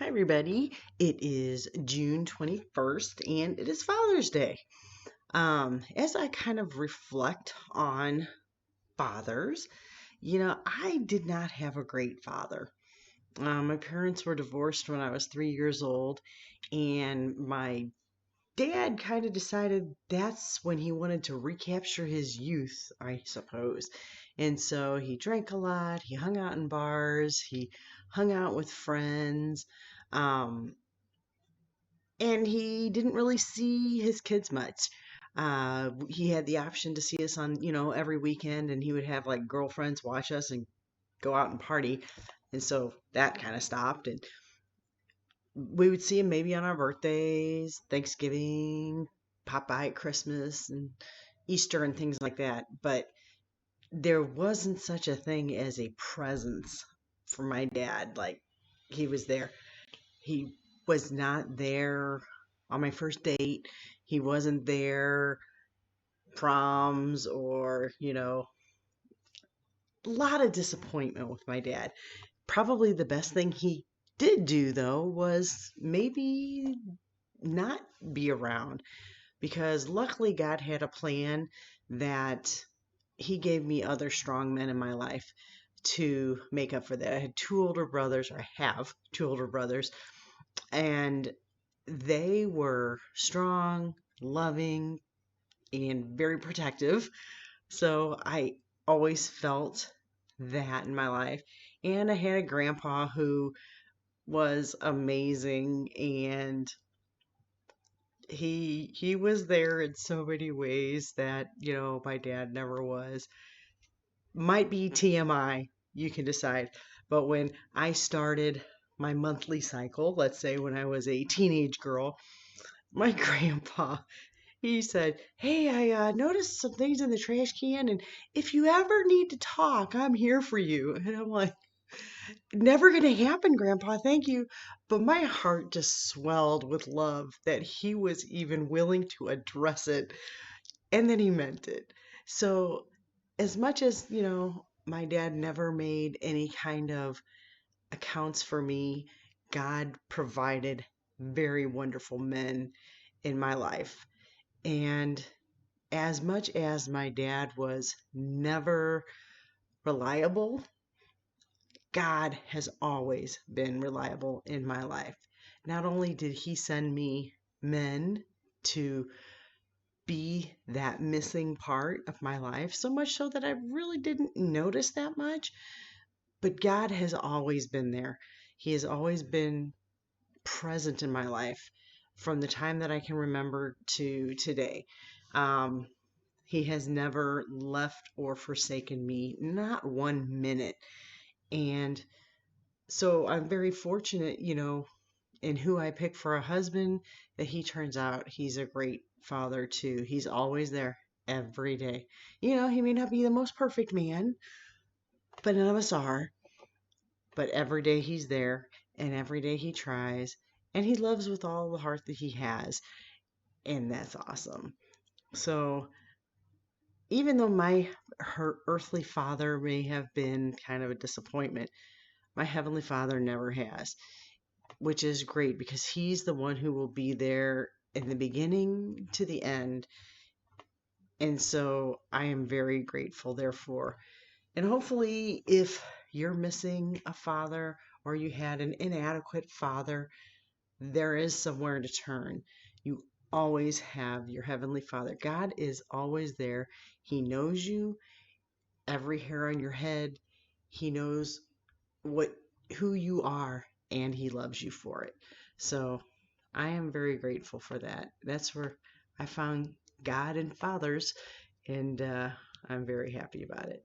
Hi, everybody. It is June 21st and it is Father's Day. As I kind of reflect on fathers, I did not have a great father. My parents were divorced when I was 3 years old, and my dad kind of decided that's when he wanted to recapture his youth, I suppose. And so he drank a lot, he hung out in bars, he hung out with friends. Um, and he didn't really see his kids much. He had the option to see us on, every weekend, and he would have like girlfriends watch us and go out and party. And so that kind of stopped. And we would see him maybe on our birthdays, Thanksgiving, pop by at Christmas and Easter and things like that. But there wasn't such a thing as a presence for my dad. Like he was there. He was not there on my first date. He wasn't there proms or, a lot of disappointment with my dad. Probably the best thing he did do though was maybe not be around, because luckily God had a plan that he gave me other strong men in my life to make up for that. I had two older brothers, or I have two older brothers, and they were strong, loving, and very protective. So I always felt that in my life. And I had a grandpa who was amazing, and he was there in so many ways that, my dad never was. Might be TMI, you can decide. But when I started my monthly cycle, let's say when I was a teenage girl, my grandpa, he said, "Hey, I noticed some things in the trash can, and if you ever need to talk, I'm here for you." And I'm like, "Never gonna happen, Grandpa, thank you." But my heart just swelled with love that he was even willing to address it, and then he meant it. So, as much as, my dad never made any kind of accounts for me, God provided very wonderful men in my life. And as much as my dad was never reliable, God has always been reliable in my life. Not only did he send me men to be that missing part of my life, so much so that I really didn't notice that much, but God has always been there. He has always been present in my life from the time that I can remember to today. Um, He has never left or forsaken me, not 1 minute. And so I'm very fortunate, in who I pick for a husband, that he turns out he's a great father too. He's always there every day. He may not be the most perfect man, but none of us are. But every day he's there, and every day he tries, and he loves with all the heart that he has. And that's awesome. So even though her earthly father may have been kind of a disappointment, my heavenly father never has, which is great because he's the one who will be there in the beginning to the end. And so I am very grateful, therefore. And hopefully, if you're missing a father or you had an inadequate father, there is somewhere to turn. You always have your heavenly father. God is always there. He knows you, every hair on your head. He knows what who you are, and he loves you for it. So I am very grateful for that. That's where I found God and fathers, and I'm very happy about it.